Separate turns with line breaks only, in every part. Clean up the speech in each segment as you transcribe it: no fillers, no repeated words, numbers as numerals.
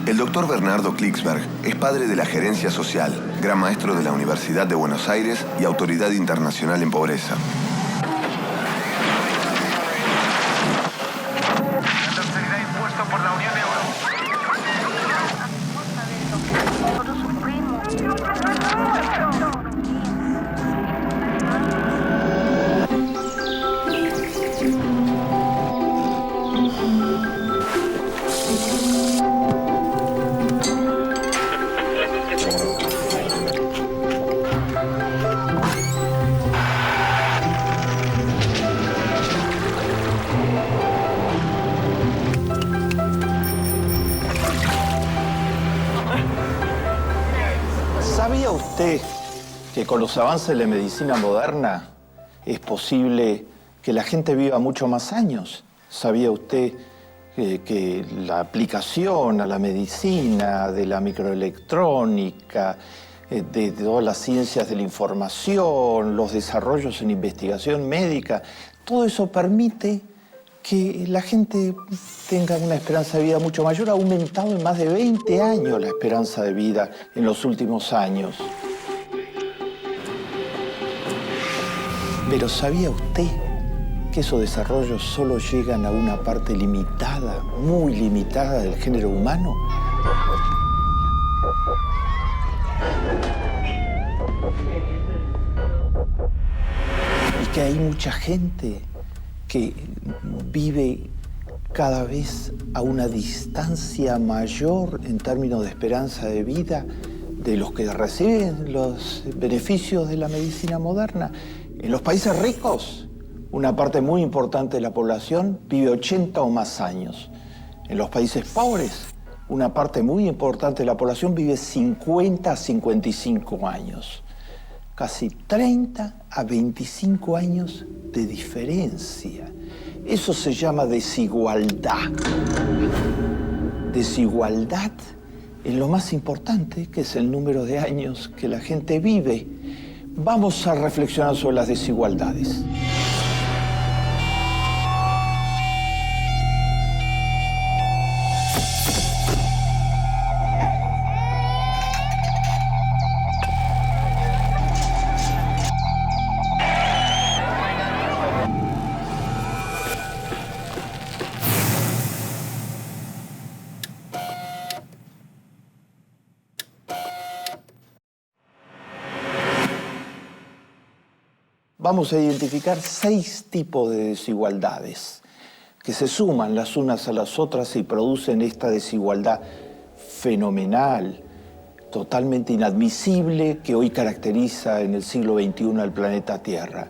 El doctor Bernardo Klicksberg es padre de la gerencia social, gran maestro de la Universidad de Buenos Aires y autoridad internacional en pobreza.
¿Sabía usted que con los avances de la medicina moderna es posible que la gente viva mucho más años? ¿Sabía usted que la aplicación a la medicina, de la microelectrónica, de todas las ciencias de la información, los desarrollos en investigación médica, todo eso permite que la gente tenga una esperanza de vida mucho mayor? Ha aumentado en más de 20 años la esperanza de vida en los últimos años. Pero ¿sabía usted que esos desarrollos solo llegan a una parte limitada, muy limitada del género humano? Y que hay mucha gente que vive cada vez a una distancia mayor en términos de esperanza de vida de los que reciben los beneficios de la medicina moderna. En los países ricos, una parte muy importante de la población vive 80 o más años. En los países pobres, una parte muy importante de la población vive 50 a 55 años. Casi 30 a 25 años de diferencia. Eso se llama desigualdad. Desigualdad en lo más importante, que es el número de años que la gente vive. Vamos a reflexionar sobre las desigualdades. Vamos a identificar 6 tipos de desigualdades que se suman las unas a las otras y producen esta desigualdad fenomenal, totalmente inadmisible, que hoy caracteriza en el siglo XXI al planeta Tierra.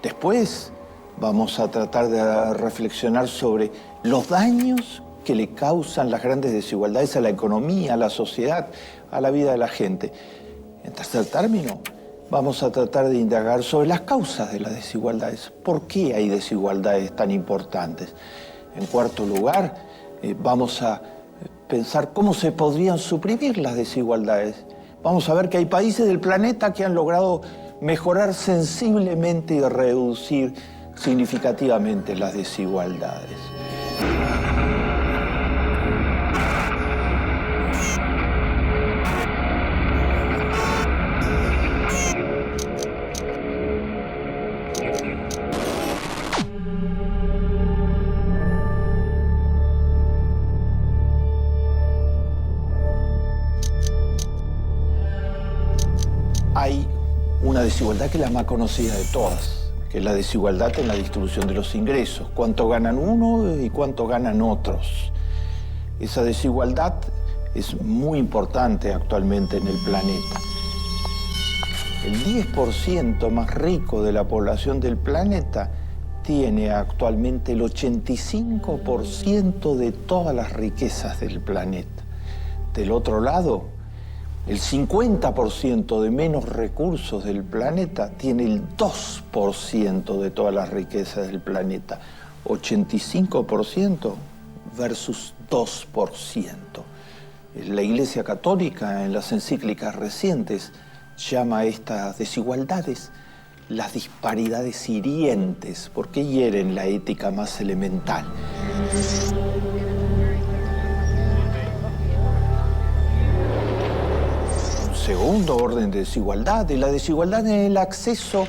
Después vamos a tratar de reflexionar sobre los daños que le causan las grandes desigualdades a la economía, a la sociedad, a la vida de la gente. En tercer término, vamos a tratar de indagar sobre las causas de las desigualdades. ¿Por qué hay desigualdades tan importantes? En cuarto lugar, vamos a pensar cómo se podrían suprimir las desigualdades. Vamos a ver que hay países del planeta que han logrado mejorar sensiblemente y reducir significativamente las desigualdades. Hay una desigualdad que es la más conocida de todas, que es la desigualdad en la distribución de los ingresos. Cuánto ganan uno y cuánto ganan otros. Esa desigualdad es muy importante actualmente en el planeta. El 10% más rico de la población del planeta tiene actualmente el 85% de todas las riquezas del planeta. Del otro lado, el 50% de menos recursos del planeta tiene el 2% de todas las riquezas del planeta. 85% versus 2%. La Iglesia Católica, en las encíclicas recientes, llama a estas desigualdades las disparidades hirientes, porque hieren la ética más elemental. Segundo orden de desigualdad es la desigualdad en el acceso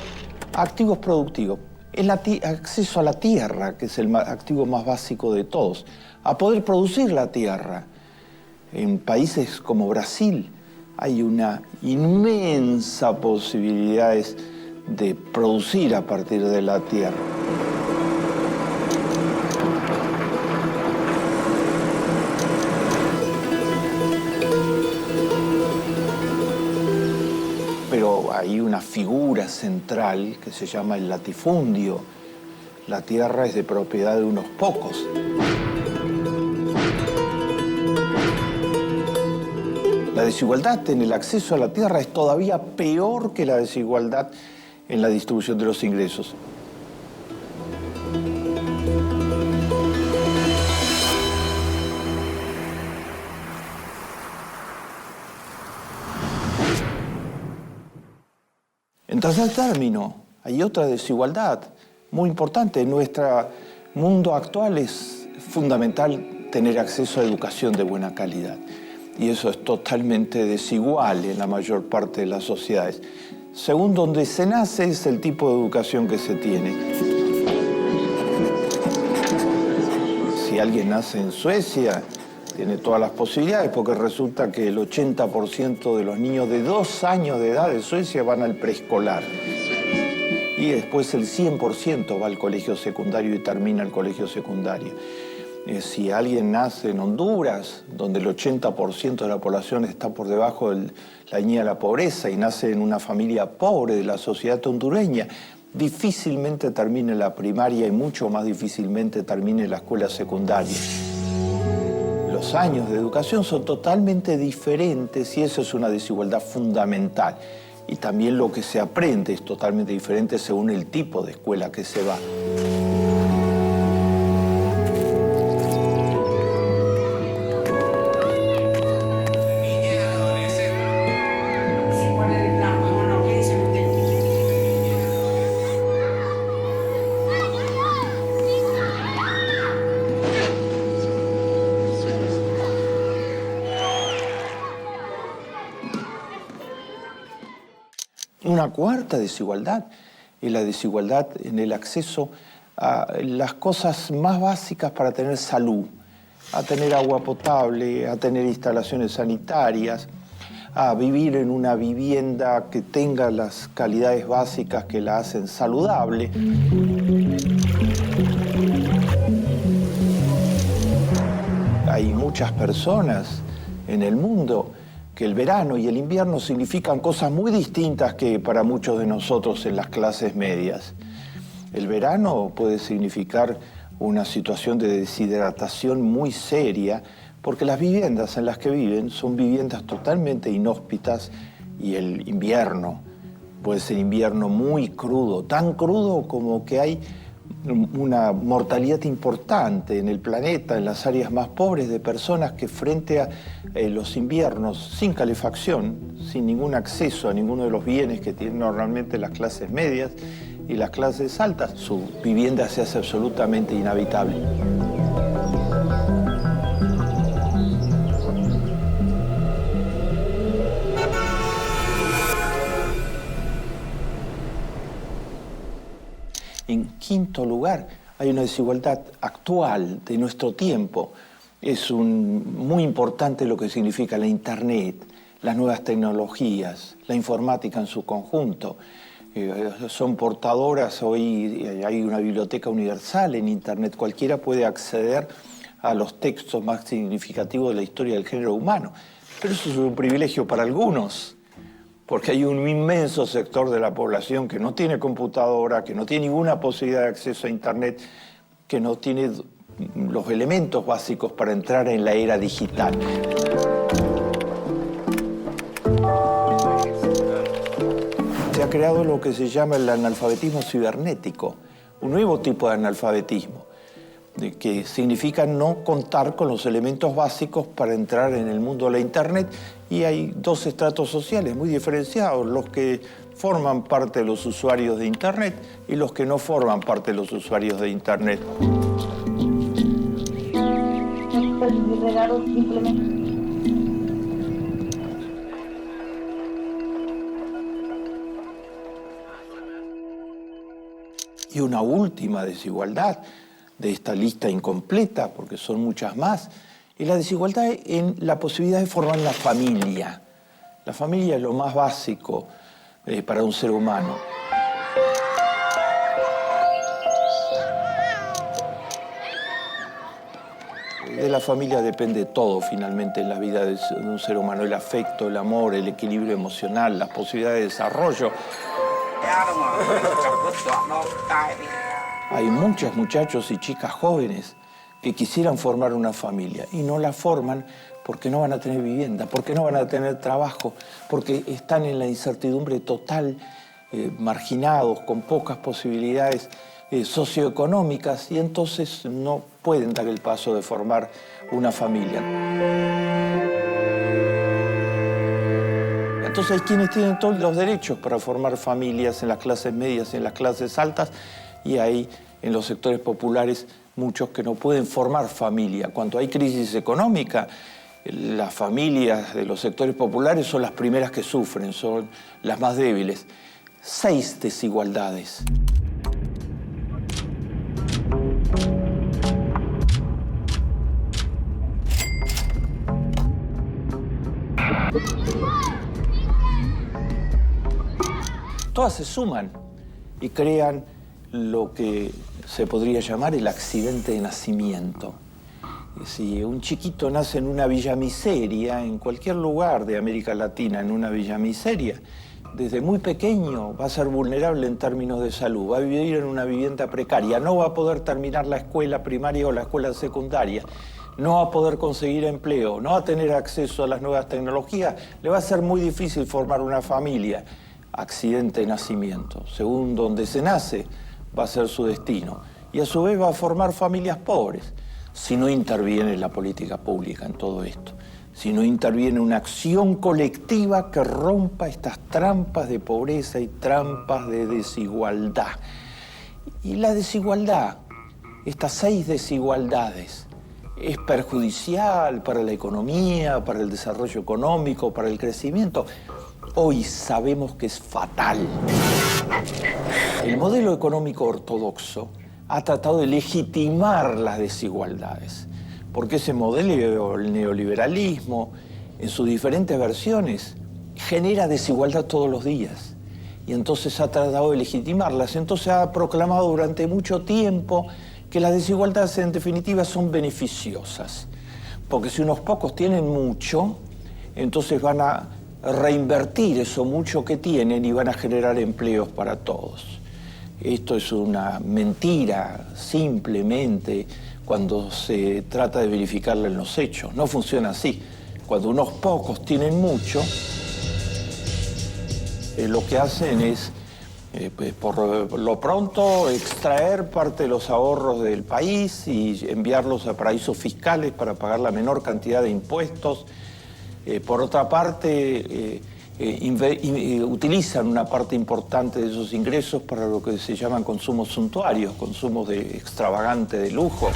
a activos productivos. El acceso a la tierra, que es el activo más básico de todos, a poder producir la tierra. En países como Brasil hay una inmensa posibilidades de producir a partir de la tierra. Pero hay una figura central que se llama el latifundio. La tierra es de propiedad de unos pocos. La desigualdad en el acceso a la tierra es todavía peor que la desigualdad en la distribución de los ingresos. En tercer término, hay otra desigualdad muy importante. En nuestro mundo actual es fundamental tener acceso a educación de buena calidad. Y eso es totalmente desigual en la mayor parte de las sociedades. Según donde se nace es el tipo de educación que se tiene. Si alguien nace en Suecia, tiene todas las posibilidades, porque resulta que el 80% de los niños de 2 años de edad de Suecia van al preescolar. Y después el 100% va al colegio secundario y termina el colegio secundario. Si alguien nace en Honduras, donde el 80% de la población está por debajo de la línea de la pobreza y nace en una familia pobre de la sociedad hondureña, difícilmente termine la primaria y mucho más difícilmente termine la escuela secundaria. Los años de educación son totalmente diferentes y eso es una desigualdad fundamental. Y también lo que se aprende es totalmente diferente según el tipo de escuela que se va. Una cuarta desigualdad es la desigualdad en el acceso a las cosas más básicas para tener salud, a tener agua potable, a tener instalaciones sanitarias, a vivir en una vivienda que tenga las calidades básicas que la hacen saludable. Hay muchas personas en el mundo que el verano y el invierno significan cosas muy distintas que para muchos de nosotros en las clases medias. El verano puede significar una situación de deshidratación muy seria porque las viviendas en las que viven son viviendas totalmente inhóspitas y el invierno puede ser invierno muy crudo, tan crudo como que hay una mortalidad importante en el planeta, en las áreas más pobres, de personas que frente a los inviernos sin calefacción, sin ningún acceso a ninguno de los bienes que tienen normalmente las clases medias y las clases altas, su vivienda se hace absolutamente inhabitable. En quinto lugar, hay una desigualdad actual de nuestro tiempo. Es muy importante lo que significa la Internet, las nuevas tecnologías, la informática en su conjunto. Son portadoras, hoy hay una biblioteca universal en Internet, cualquiera puede acceder a los textos más significativos de la historia del género humano. Pero eso es un privilegio para algunos, porque hay un inmenso sector de la población que no tiene computadora, que no tiene ninguna posibilidad de acceso a Internet, que no tiene los elementos básicos para entrar en la era digital. Se ha creado lo que se llama el analfabetismo cibernético, un nuevo tipo de analfabetismo, que significa no contar con los elementos básicos para entrar en el mundo de la Internet. Y hay dos estratos sociales muy diferenciados, los que forman parte de los usuarios de Internet y los que no forman parte de los usuarios de Internet. una última desigualdad de esta lista incompleta, porque son muchas más, es la desigualdad en la posibilidad de formar la familia. La familia es lo más básico para un ser humano. De la familia depende todo finalmente en la vida de un ser humano, el afecto, el amor, el equilibrio emocional, las posibilidades de desarrollo. Hay muchos muchachos y chicas jóvenes que quisieran formar una familia y no la forman porque no van a tener vivienda, porque no van a tener trabajo, porque están en la incertidumbre total, marginados, con pocas posibilidades socioeconómicas, y entonces no pueden dar el paso de formar una familia. Entonces hay quienes tienen todos los derechos para formar familias en las clases medias y en las clases altas, y hay en los sectores populares muchos que no pueden formar familia. Cuando hay crisis económica, las familias de los sectores populares son las primeras que sufren, son las más débiles. 6 desigualdades. Todas se suman y crean lo que se podría llamar el accidente de nacimiento. Si un chiquito nace en una villa miseria, en cualquier lugar de América Latina, en una villa miseria, desde muy pequeño va a ser vulnerable en términos de salud, va a vivir en una vivienda precaria, no va a poder terminar la escuela primaria o la escuela secundaria, no va a poder conseguir empleo, no va a tener acceso a las nuevas tecnologías, le va a ser muy difícil formar una familia. Accidente de nacimiento. Según donde se nace, va a ser su destino. Y a su vez va a formar familias pobres, si no interviene la política pública en todo esto. Si no interviene una acción colectiva que rompa estas trampas de pobreza y trampas de desigualdad. Y la desigualdad, estas 6 desigualdades, es perjudicial para la economía, para el desarrollo económico, para el crecimiento. Hoy sabemos que es fatal. El modelo económico ortodoxo ha tratado de legitimar las desigualdades, porque ese modelo, el neoliberalismo, en sus diferentes versiones, genera desigualdad todos los días. Y entonces ha tratado de legitimarlas. Entonces ha proclamado durante mucho tiempo que las desigualdades en definitiva son beneficiosas. Porque si unos pocos tienen mucho, entonces van a reinvertir eso mucho que tienen y van a generar empleos para todos. Esto es una mentira, simplemente, cuando se trata de verificarla en los hechos. No funciona así. Cuando unos pocos tienen mucho, lo que hacen es, por lo pronto, extraer parte de los ahorros del país y enviarlos a paraísos fiscales para pagar la menor cantidad de impuestos. Por otra parte, utilizan una parte importante de esos ingresos para lo que se llaman consumos suntuarios, consumos extravagantes de lujo.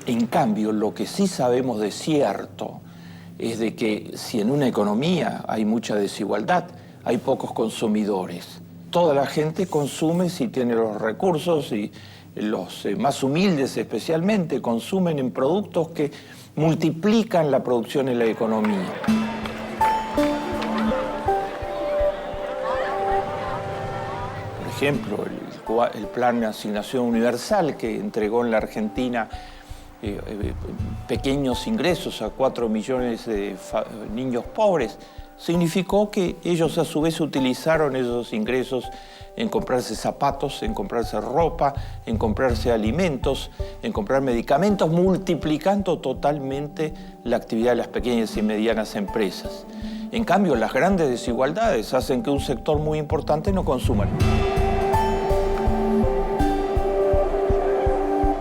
En cambio, lo que sí sabemos de cierto es de que si en una economía hay mucha desigualdad, hay pocos consumidores. Toda la gente consume si tiene los recursos, y los más humildes especialmente consumen en productos que multiplican la producción en la economía. Por ejemplo, el plan de asignación universal que entregó en la Argentina pequeños ingresos a 4 millones de niños pobres, significó que ellos a su vez utilizaron esos ingresos en comprarse zapatos, en comprarse ropa, en comprarse alimentos, en comprar medicamentos, multiplicando totalmente la actividad de las pequeñas y medianas empresas. En cambio, las grandes desigualdades hacen que un sector muy importante no consuma.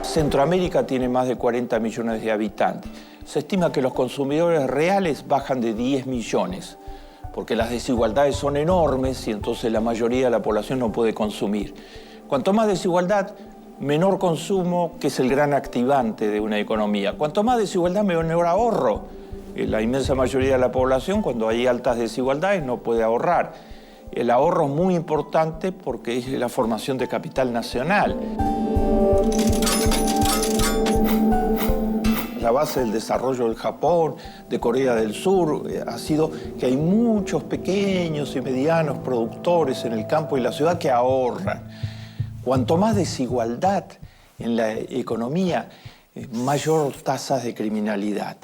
Centroamérica tiene más de 40 millones de habitantes. Se estima que los consumidores reales bajan de 10 millones, porque las desigualdades son enormes y entonces la mayoría de la población no puede consumir. Cuanto más desigualdad, menor consumo, que es el gran activante de una economía. Cuanto más desigualdad, menor ahorro. La inmensa mayoría de la población, cuando hay altas desigualdades, no puede ahorrar. El ahorro es muy importante porque es la formación de capital nacional. La base del desarrollo del Japón, de Corea del Sur, ha sido que hay muchos pequeños y medianos productores en el campo y la ciudad que ahorran. Cuanto más desigualdad en la economía, mayor tasas de criminalidad.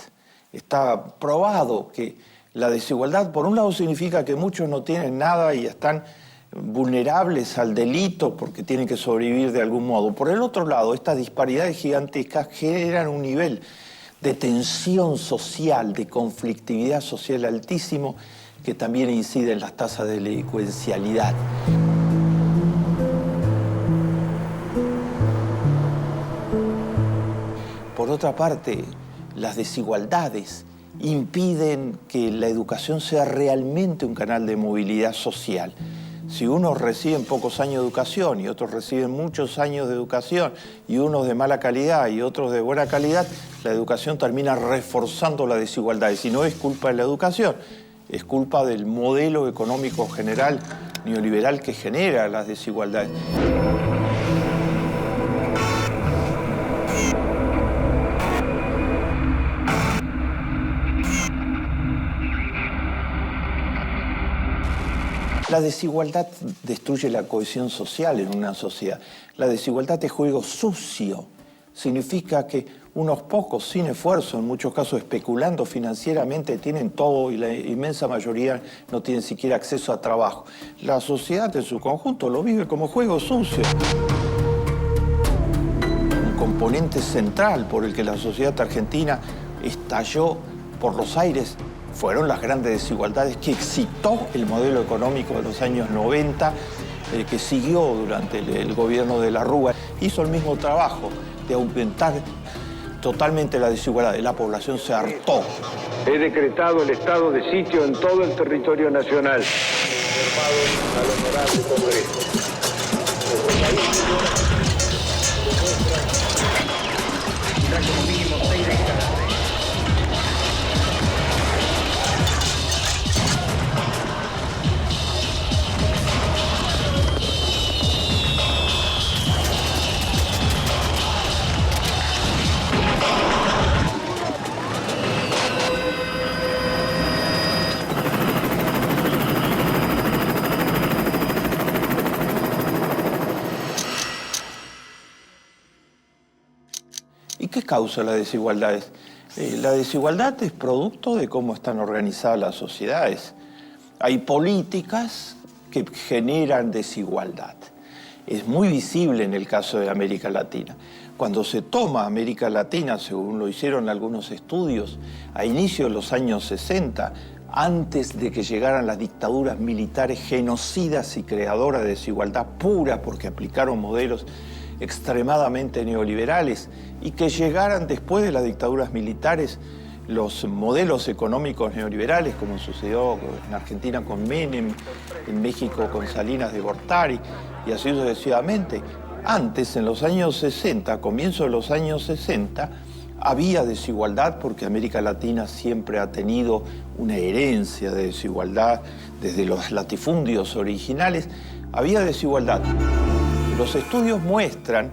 Está probado que la desigualdad, por un lado, significa que muchos no tienen nada y están vulnerables al delito porque tienen que sobrevivir de algún modo. Por el otro lado, estas disparidades gigantescas generan un nivel de tensión social, de conflictividad social altísimo, que también incide en las tasas de delincuencialidad. Por otra parte, las desigualdades impiden que la educación sea realmente un canal de movilidad social. Si unos reciben pocos años de educación y otros reciben muchos años de educación y unos de mala calidad y otros de buena calidad, la educación termina reforzando la desigualdad. Y no es culpa de la educación, es culpa del modelo económico general neoliberal que genera las desigualdades. La desigualdad destruye la cohesión social en una sociedad. La desigualdad es juego sucio. Significa que unos pocos, sin esfuerzo, en muchos casos especulando financieramente, tienen todo y la inmensa mayoría no tienen siquiera acceso a trabajo. La sociedad en su conjunto lo vive como juego sucio. Un componente central por el que la sociedad argentina estalló por los aires fueron las grandes desigualdades que excitó el modelo económico de los años 90, que siguió durante el gobierno de la Rúa. Hizo el mismo trabajo de aumentar totalmente la desigualdad. La población se hartó.
He decretado el estado de sitio en todo el territorio nacional. Al honorable Congreso. Como mínimo 6 décadas.
¿Y qué causa las desigualdades? La desigualdad es producto de cómo están organizadas las sociedades. Hay políticas que generan desigualdad. Es muy visible en el caso de América Latina. Cuando se toma América Latina, según lo hicieron algunos estudios, a inicios de los años 60, antes de que llegaran las dictaduras militares genocidas y creadoras de desigualdad pura, porque aplicaron modelos extremadamente neoliberales, y que llegaran después de las dictaduras militares los modelos económicos neoliberales, como sucedió en Argentina con Menem, en México con Salinas de Gortari, y así sucesivamente. Antes, en los años 60, comienzo de los años 60, había desigualdad porque América Latina siempre ha tenido una herencia de desigualdad desde los latifundios originales. Había desigualdad. Los estudios muestran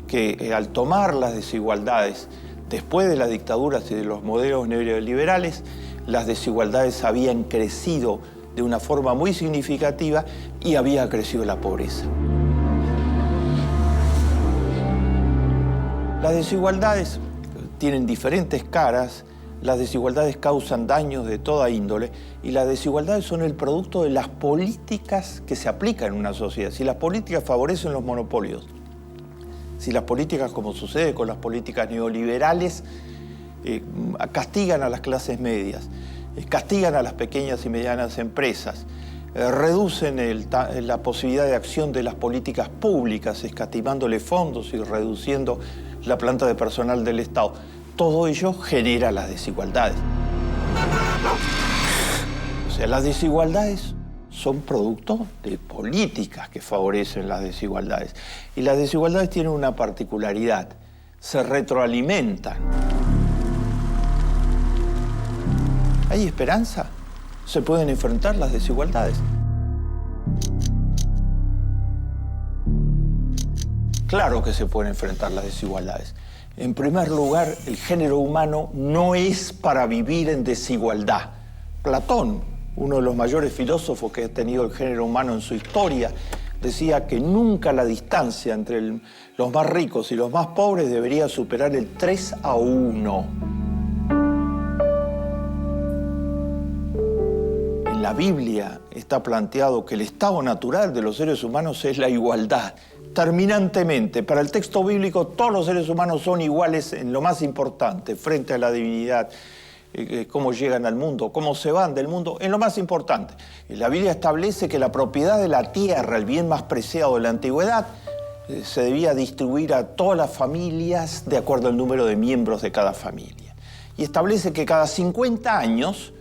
que al tomar las desigualdades después de las dictaduras y de los modelos neoliberales, las desigualdades habían crecido de una forma muy significativa y había crecido la pobreza. Las desigualdades tienen diferentes caras, las desigualdades causan daños de toda índole y las desigualdades son el producto de las políticas que se aplican en una sociedad. Si las políticas favorecen los monopolios, si las políticas, como sucede con las políticas neoliberales, castigan a las clases medias, castigan a las pequeñas y medianas empresas, reducen la posibilidad de acción de las políticas públicas, escatimándole fondos y reduciendo la planta de personal del Estado. Todo ello genera las desigualdades. O sea, las desigualdades son producto de políticas que favorecen las desigualdades. Y las desigualdades tienen una particularidad, se retroalimentan. ¿Hay esperanza? ¿Se pueden enfrentar las desigualdades? Claro que se pueden enfrentar las desigualdades. En primer lugar, el género humano no es para vivir en desigualdad. Platón, uno de los mayores filósofos que ha tenido el género humano en su historia, decía que nunca la distancia entre los más ricos y los más pobres debería superar el 3-1. En la Biblia está planteado que el estado natural de los seres humanos es la igualdad. Terminantemente, para el texto bíblico, todos los seres humanos son iguales en lo más importante, frente a la divinidad, cómo llegan al mundo, cómo se van del mundo, en lo más importante. Y la Biblia establece que la propiedad de la tierra, el bien más preciado de la antigüedad, se debía distribuir a todas las familias de acuerdo al número de miembros de cada familia. Y establece que cada 50 años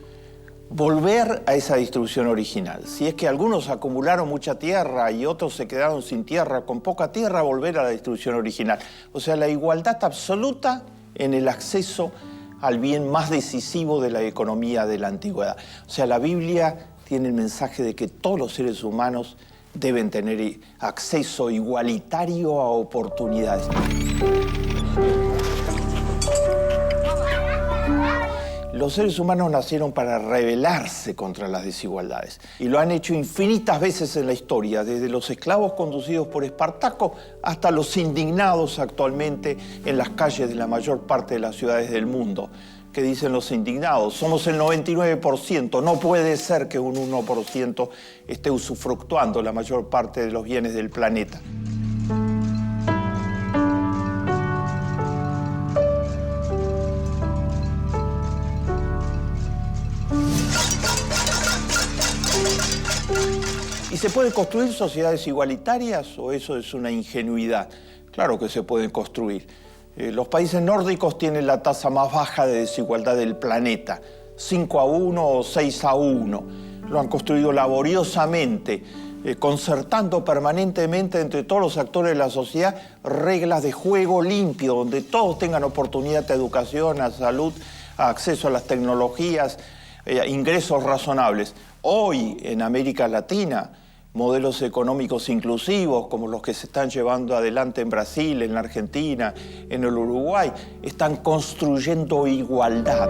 volver a esa distribución original. Si es que algunos acumularon mucha tierra y otros se quedaron sin tierra, con poca tierra, volver a la distribución original. O sea, la igualdad absoluta en el acceso al bien más decisivo de la economía de la antigüedad. O sea, la Biblia tiene el mensaje de que todos los seres humanos deben tener acceso igualitario a oportunidades. Los seres humanos nacieron para rebelarse contra las desigualdades y lo han hecho infinitas veces en la historia, desde los esclavos conducidos por Espartaco hasta los indignados actualmente en las calles de la mayor parte de las ciudades del mundo. ¿Qué dicen los indignados? Somos el 99%, no puede ser que un 1% esté usufructuando la mayor parte de los bienes del planeta. ¿Y se pueden construir sociedades igualitarias o eso es una ingenuidad? Claro que se pueden construir. Los países nórdicos tienen la tasa más baja de desigualdad del planeta, 5-1 o 6-1. Lo han construido laboriosamente, concertando permanentemente entre todos los actores de la sociedad reglas de juego limpio, donde todos tengan oportunidad de educación, a salud, a acceso a las tecnologías, ingresos razonables. Hoy en América Latina, modelos económicos inclusivos como los que se están llevando adelante en Brasil, en la Argentina, en el Uruguay, están construyendo igualdad.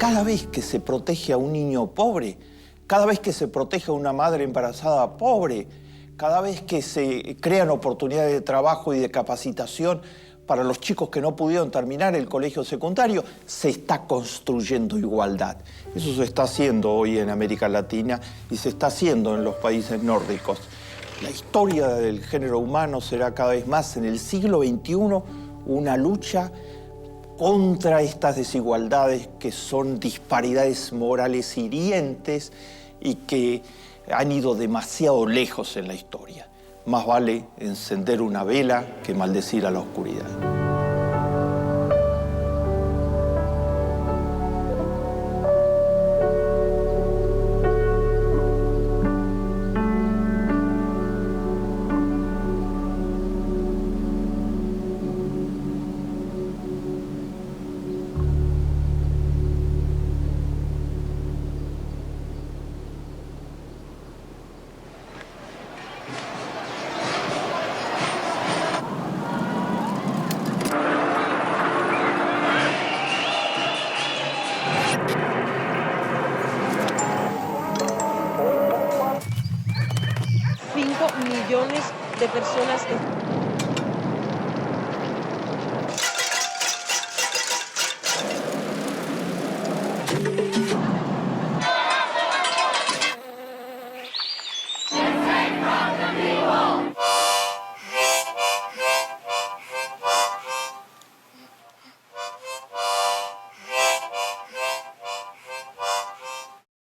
Cada vez que se protege a un niño pobre, cada vez que se protege a una madre embarazada pobre, cada vez que se crean oportunidades de trabajo y de capacitación para los chicos que no pudieron terminar el colegio secundario, se está construyendo igualdad. Eso se está haciendo hoy en América Latina y se está haciendo en los países nórdicos. La historia del género humano será cada vez más en el siglo XXI una lucha contra estas desigualdades que son disparidades morales hirientes y que han ido demasiado lejos en la historia. Más vale encender una vela que maldecir a la oscuridad.
Millones de personas